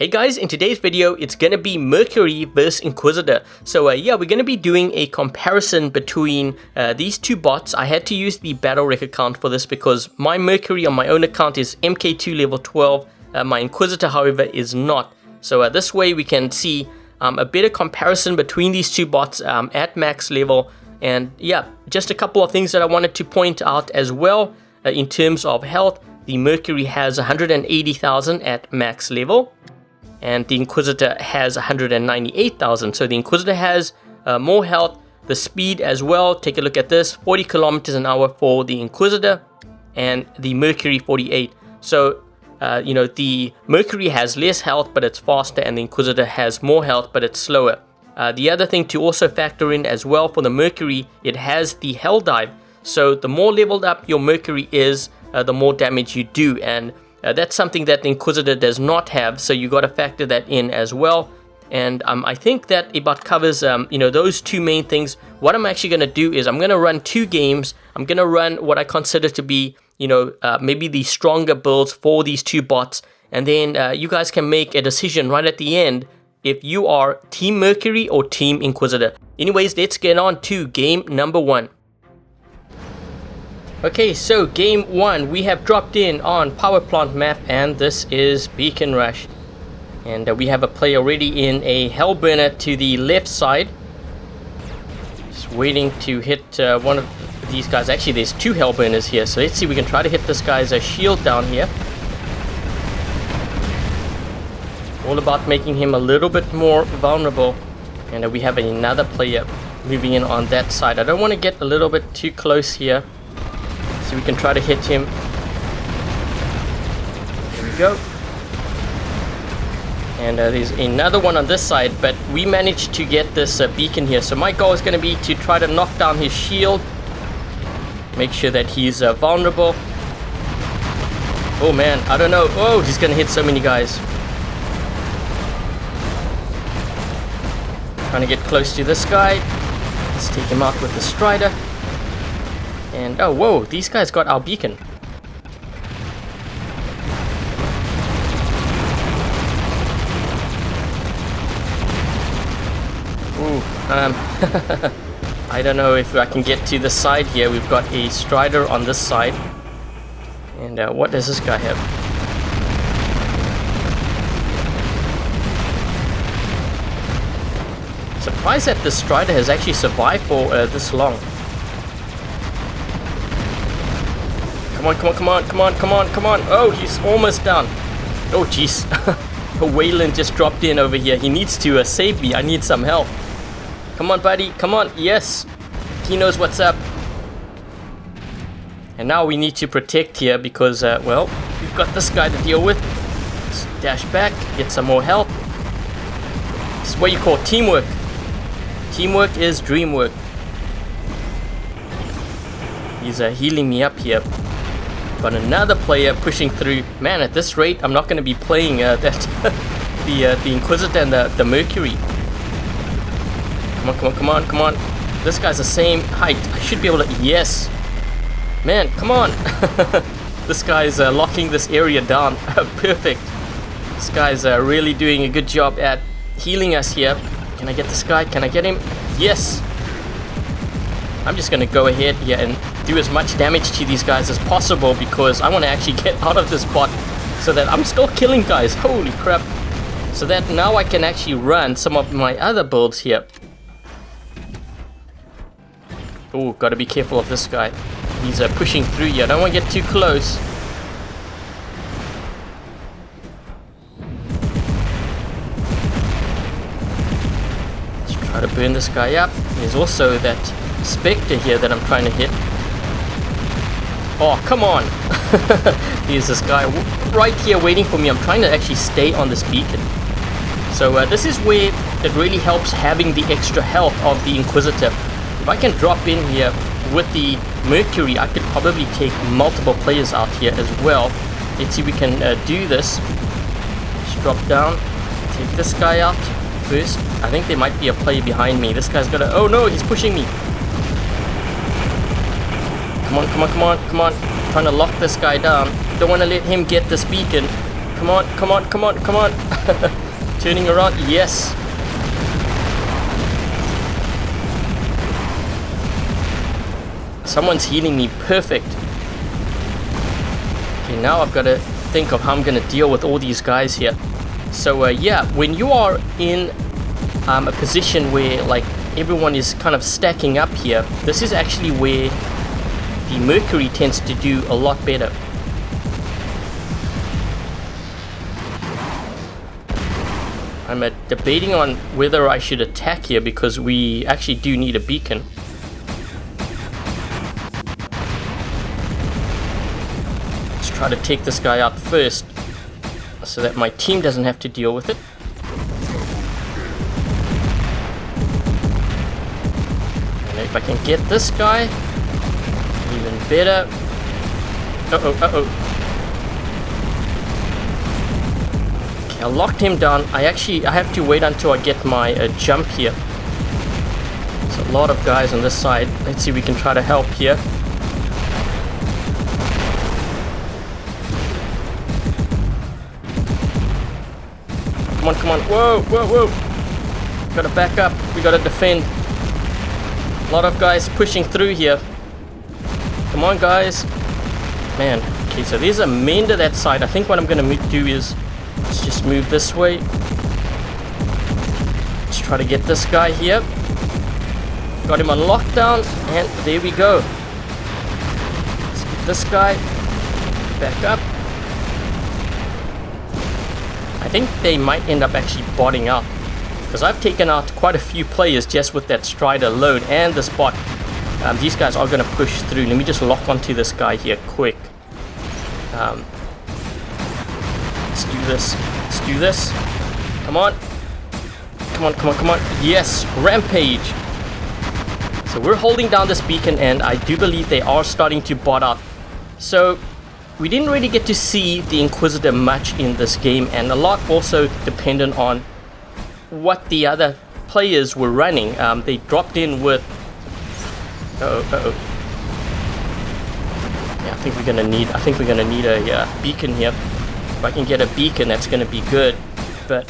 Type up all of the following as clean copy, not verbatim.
Hey guys, in today's video, it's gonna be Mercury versus Inquisitor. So yeah, we're gonna be doing a comparison between these two bots. I had to use the battle rec account for this because my Mercury on my own account is MK2 level 12. My Inquisitor, however, is not. So this way we can see a better comparison between these two bots at max level. And yeah, just a couple of things that I wanted to point out as well. In terms of health, the Mercury has 180,000 at max level. And the Inquisitor has 198,000. So the Inquisitor has more health, the speed as well. Take a look at this, 40 kilometers an hour for the Inquisitor and the Mercury 48. So, you know, the Mercury has less health, but it's faster, and the Inquisitor has more health, but it's slower. The other thing to also factor in as well for the Mercury, it has the Helldive. So the more leveled up your Mercury is, the more damage you do. And that's something that the Inquisitor does not have, so you got to factor that in as well. And I think that about covers you know, those two main things. What I'm actually going to do is I'm going to run two games. I'm going to run what I consider to be, you know, maybe the stronger builds for these two bots, and then you guys can make a decision right at the end if you are Team Mercury or Team Inquisitor. Anyways, let's get on to game number one. Okay, so game one, we have dropped in on powerplant map, and this is Beacon Rush. And we have a player already in a Hellburner to the left side. Just waiting to hit one of these guys. Actually, there's two Hellburners here, so let's see if we can try to hit this guy's shield down here. All about making him a little bit more vulnerable. And we have another player moving in on that side. I don't want to get a little bit too close here. So we can try to hit him. There we go. And there's another one on this side, but we managed to get this beacon here. So my goal is going to be to try to knock down his shield. Make sure that he's vulnerable. Oh man, I don't know. Oh, he's going to hit so many guys. Trying to get close to this guy. Let's take him out with the Strider. And oh, whoa, these guys got our beacon. Ooh, I don't know if I can get to the side here. We've got a Strider on this side. And what does this guy have? Surprised that the Strider has actually survived for this long. Come on, come on, come on, come on, come on, come on. Oh, he's almost down. Oh, jeez. Wayland just dropped in over here. He needs to save me. I need some help. Come on, buddy. Come on. Yes. He knows what's up. And now we need to protect here because, well, we've got this guy to deal with. Let's dash back, get some more health. This is what you call teamwork. Teamwork is dream work. He's healing me up here. Got another player pushing through. Man, at this rate, I'm not going to be playing the Inquisitor and the Mercury. Come on, come on, come on, come on. This guy's the same height. I should be able to... Yes. Man, come on. This guy's locking this area down. Perfect. This guy's really doing a good job at healing us here. Can I get this guy? Can I get him? Yes. I'm just going to go ahead here and do as much damage to these guys as possible because I want to actually get out of this bot so that I'm still killing guys. Holy crap. So that now I can actually run some of my other builds here. Oh, got to be careful of this guy. He's pushing through here. I don't want to get too close. Let's try to burn this guy up. There's also that Spectre here that I'm trying to hit. Oh, come on. Here's this guy right here waiting for me. I'm trying to actually stay on this beacon. So this is where it really helps having the extra health of the Inquisitor. If I can drop in here with the Mercury, I could probably take multiple players out here as well. Let's see if we can do this. Just drop down, take this guy out first. I think there might be a player behind me. This guy's got a... Oh no, he's pushing me. Come on, come on, come on, come on. Trying to lock this guy down. Don't want to let him get this beacon. Come on, come on, come on, come on. Turning around, yes. Someone's healing me, perfect. Okay, now I've got to think of how I'm going to deal with all these guys here. So yeah, when you are in a position where like everyone is kind of stacking up here, this is actually where the Mercury tends to do a lot better. I'm debating on whether I should attack here because we actually do need a beacon. Let's try to take this guy out first so that my team doesn't have to deal with it. And if I can get this guy, even better. Uh-oh, uh-oh. I locked him down. I have to wait until I get my jump here. There's a lot of guys on this side. Let's see if we can try to help here. Come on, come on. Whoa, whoa, whoa. Gotta back up. We gotta defend. A lot of guys pushing through here. Come on, guys. Man. Okay, so there's a main to that side. I think what I'm gonna do is let's just move this way. Let's try to get this guy here. Got him on lockdown, and there we go. Let's get this guy back up. I think they might end up actually botting out, because I've taken out quite a few players just with that Strider alone and this bot. These guys are going to push through. Let me just lock onto this guy here quick. Let's do this. Let's do this. Come on. Come on, come on, come on. Yes, rampage. So we're holding down this beacon, and I do believe they are starting to bot out. So we didn't really get to see the Inquisitor much in this game, and a lot also dependent on what the other players were running. They dropped in with... Uh-oh. Yeah, I think we're gonna need a beacon here. If I can get a beacon, that's gonna be good. But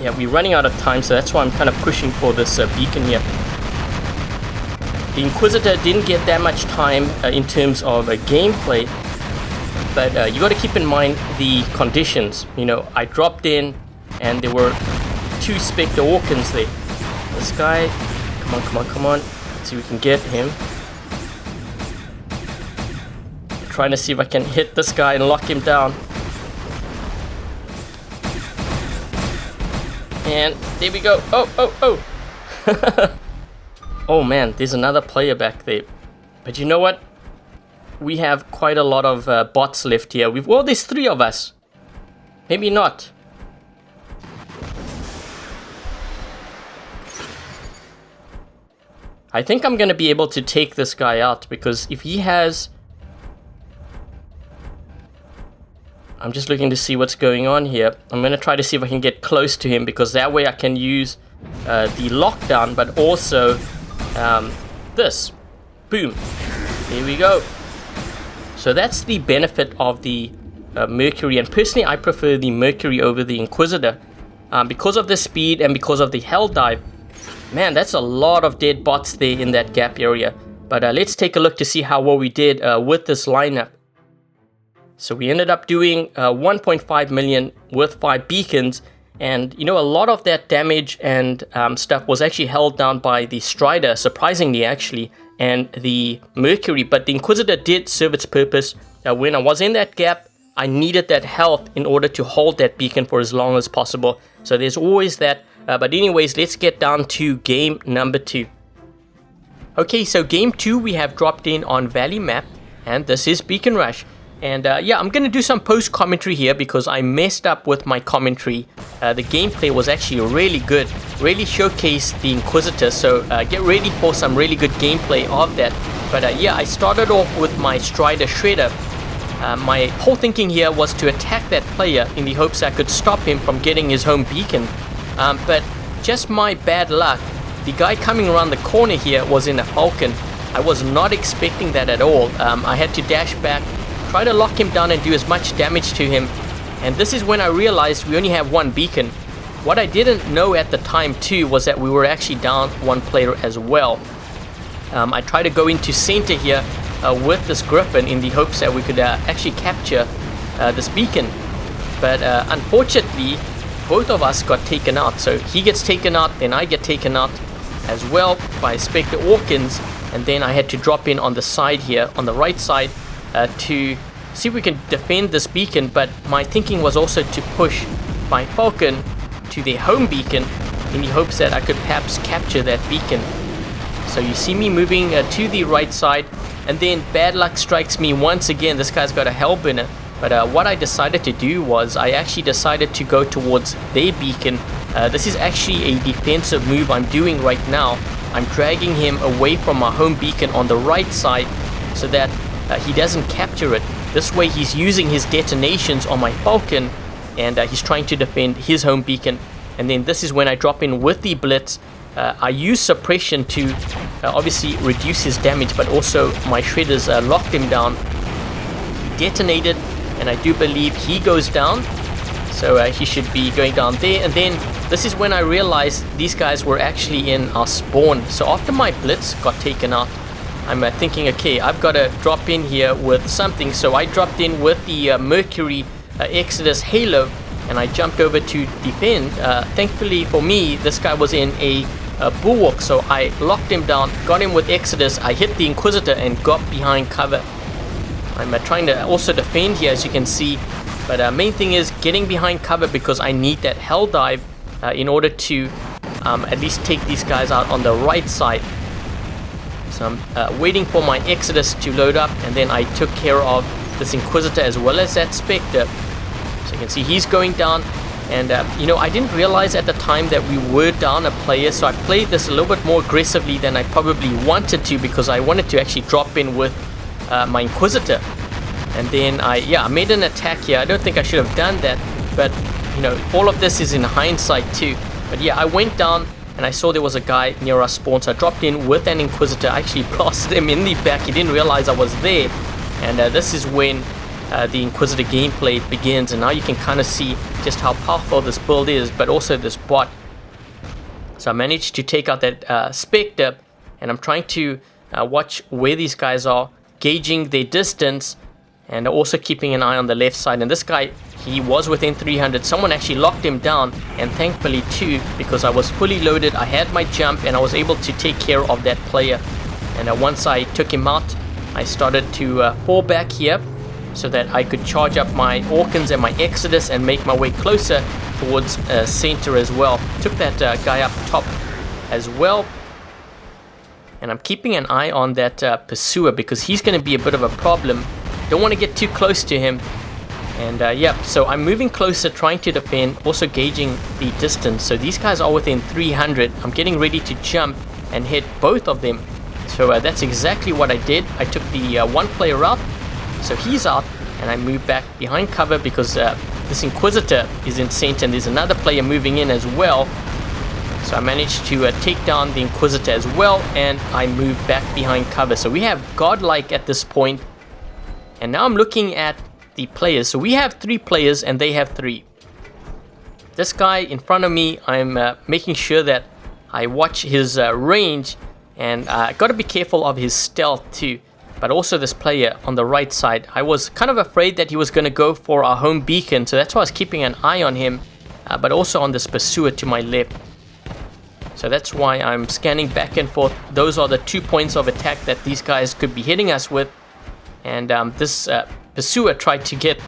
yeah, we're running out of time, so that's why I'm kind of pushing for this beacon here. The Inquisitor didn't get that much time in terms of gameplay, but you got to keep in mind the conditions. You know, I dropped in, and there were 2 Spectre Orkans there. This guy, come on, come on, come on. Let's see if we can get him. I'm trying to see if I can hit this guy and lock him down. And there we go. Oh, oh, oh. Oh man, there's another player back there. But you know what? We have quite a lot of bots left here. Well, there's 3 of us. Maybe not. I think I'm going to be able to take this guy out, because if he has... I'm just looking to see what's going on here. I'm going to try to see if I can get close to him, because that way I can use the lockdown, but also this. Boom. There we go. So that's the benefit of the Mercury, and personally I prefer the Mercury over the Inquisitor because of the speed and because of the Helldive. Man, that's a lot of dead bots there in that gap area. But let's take a look to see how well we did with this lineup. So we ended up doing 1.5 million with 5 beacons, and you know, a lot of that damage and stuff was actually held down by the Strider, surprisingly actually, and the Mercury. But the Inquisitor did serve its purpose. When I was in that gap, I needed that health in order to hold that beacon for as long as possible. So there's always that. But anyways, let's get down to game number 2. Okay, so game 2 we have dropped in on Valley Map, and this is Beacon Rush. And yeah, I'm going to do some post commentary here because I messed up with my commentary. The gameplay was actually really good, really showcased the Inquisitor, so get ready for some really good gameplay of that. But yeah, I started off with my Strider Shredder. My whole thinking here was to attack that player in the hopes I could stop him from getting his home beacon. But just my bad luck, the guy coming around the corner here was in a Falcon. I was not expecting that at all. I had to dash back, try to lock him down and do as much damage to him And this is when I realized we only have one beacon. What I didn't know at the time too was that we were actually down one player as well. I tried to go into center here with this Griffin in the hopes that we could actually capture this beacon. But unfortunately, both of us got taken out. So he gets taken out, then I get taken out as well by Spectre Orkins. And then I had to drop in on the side here, on the right side, to see if we can defend this beacon. But my thinking was also to push my Falcon to their home beacon in the hopes that I could perhaps capture that beacon. So you see me moving to the right side, and then bad luck strikes me once again. This guy's got a Hellbinner. But what I decided to do was I actually decided to go towards their beacon. This is actually a defensive move I'm doing right now. I'm dragging him away from my home beacon on the right side so that he doesn't capture it. This way he's using his detonations on my Falcon, and he's trying to defend his home beacon. And then this is when I drop in with the Blitz. I use suppression to obviously reduce his damage, but also my Shredders locked him down. He detonated, and I do believe he goes down. So he should be going down there. And then this is when I realized these guys were actually in our spawn. So after my Blitz got taken out, I'm thinking, okay, I've got to drop in here with something. So I dropped in with the Mercury Exodus Halo, and I jumped over to defend. Thankfully for me, this guy was in a Bulwark, so I locked him down, got him with Exodus. I hit the Inquisitor and got behind cover. I'm trying to also defend here, as you can see. But main thing is getting behind cover because I need that Helldive in order to at least take these guys out on the right side. So I'm waiting for my Exodus to load up, and then I took care of this Inquisitor as well as that Spectre. So you can see he's going down. And you know, I didn't realize at the time that we were down a player, so I played this a little bit more aggressively than I probably wanted to, because I wanted to actually drop in with my Inquisitor. And then I made an attack here. I don't think I should have done that, but you know, all of this is in hindsight too. But yeah, I went down and I saw there was a guy near our spawn, so I dropped in with an Inquisitor. I actually blasted him in the back. He didn't realize I was there. And this is when the Inquisitor gameplay begins, and now you can kind of see just how powerful this build is, but also this bot. So I managed to take out that Spectre, and I'm trying to watch where these guys are, gauging their distance, and also keeping an eye on the left side. And this guy, he was within 300. Someone actually locked him down, and thankfully too, because I was fully loaded, I had my jump, and I was able to take care of that player. And once I took him out, I started to fall back here so that I could charge up my Orkins and my Exodus and make my way closer towards center as well. Took that guy up top as well. And I'm keeping an eye on that Pursuer, because he's going to be a bit of a problem. Don't want to get too close to him. And yeah, so I'm moving closer, trying to defend, also gauging the distance. So these guys are within 300. I'm getting ready to jump and hit both of them. So that's exactly what I did. I took the one player out, so he's out, and I moved back behind cover because this Inquisitor is in center, and there's another player moving in as well. So I managed to take down the Inquisitor as well, and I moved back behind cover. So we have Godlike at this point. And now I'm looking at the players. So we have 3 players and they have 3. This guy in front of me, I'm making sure that I watch his range, and I got to be careful of his stealth too. But also this player on the right side, I was kind of afraid that he was going to go for our home beacon, so that's why I was keeping an eye on him, but also on this Pursuer to my left. So that's why I'm scanning back and forth. Those are the 2 points of attack that these guys could be hitting us with. And this Pursuer tried to get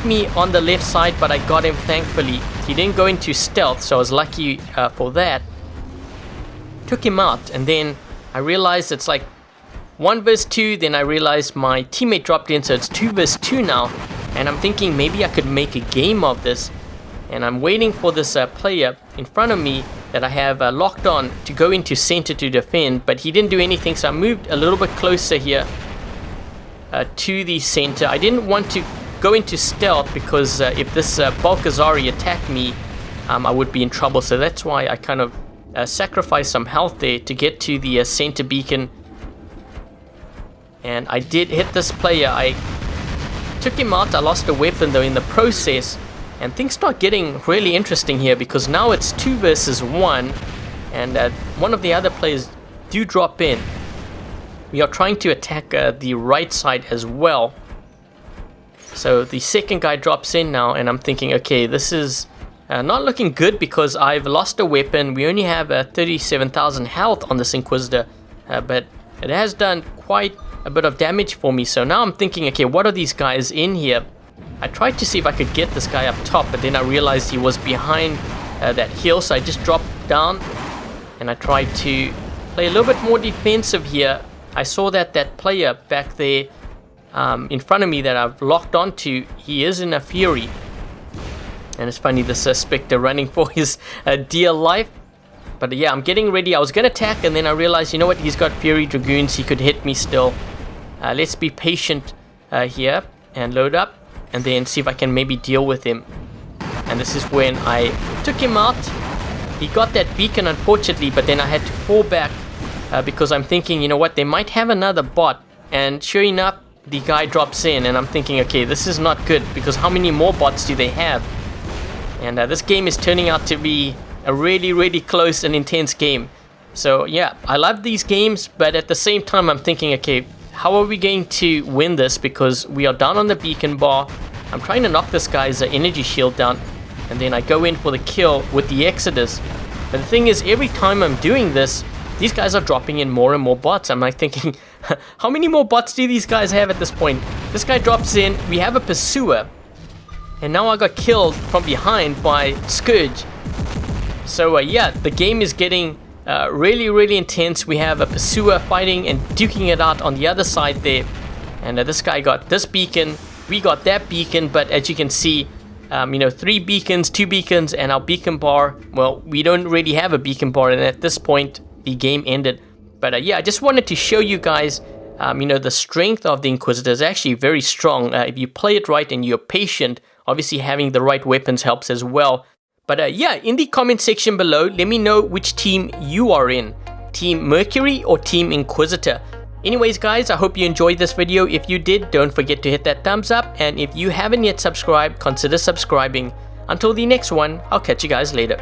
me on the left side, but I got him thankfully. He didn't go into stealth, so I was lucky for that. Took him out, and then I realized it's like 1 vs 2, then I realized my teammate dropped in, so it's 2 vs 2 now. And I'm thinking maybe I could make a game of this. And I'm waiting for this player in front of me that I have locked on to go into center to defend, but he didn't do anything, so I moved a little bit closer here to the center. I didn't want to go into stealth because if this Balkazari attacked me, I would be in trouble. So that's why I kind of sacrificed some health there to get to the center beacon. And I did hit this player. I took him out. I lost a weapon though in the process. And things start getting really interesting here because now it's 2 versus 1. And one of the other players do drop in. We are trying to attack the right side as well. So the second guy drops in now, and I'm thinking, okay, this is not looking good because I've lost a weapon. We only have 37,000 health on this Inquisitor, but it has done quite a bit of damage for me. So now I'm thinking, okay, what are these guys in here? I tried to see if I could get this guy up top, but then I realized he was behind that hill, so I just dropped down and I tried to play a little bit more defensive here. I saw that player back there in front of me that I've locked onto, he is in a fury. And it's funny, this Spectre running for his dear life. But yeah, I'm getting ready. I was going to attack, and then I realized, you know what, he's got Fury Dragoons. He could hit me still. Let's be patient here and load up, and then see if I can maybe deal with him. And this is when I took him out. He got that beacon, unfortunately, but then I had to fall back because I'm thinking, you know what, they might have another bot. And sure enough, the guy drops in, and I'm thinking, okay, this is not good because how many more bots do they have? And this game is turning out to be a really, really close and intense game. So yeah, I love these games, but at the same time I'm thinking, okay, how are we going to win this? Because we are down on the beacon bar. I'm trying to knock this guy's energy shield down, and then I go in for the kill with the Exodus. But the thing is, every time I'm doing this, these guys are dropping in more and more bots. I'm like thinking, how many more bots do these guys have at this point? This guy drops in, we have a Pursuer, and now I got killed from behind by Scourge. So yeah, the game is getting really, really intense. We have a Pursuer fighting and duking it out on the other side there. And this guy got this beacon, we got that beacon, but as you can see, you know, 3 beacons, 2 beacons, and our beacon bar, well, we don't really have a beacon bar, and at this point, the game ended. But yeah, I just wanted to show you guys, you know, the strength of the Inquisitor is actually very strong. If you play it right and you're patient, obviously having the right weapons helps as well. But yeah, in the comment section below, let me know which team you are in. Team Mercury or Team Inquisitor. Anyways guys, I hope you enjoyed this video. If you did, don't forget to hit that thumbs up. And if you haven't yet subscribed, consider subscribing. Until the next one, I'll catch you guys later.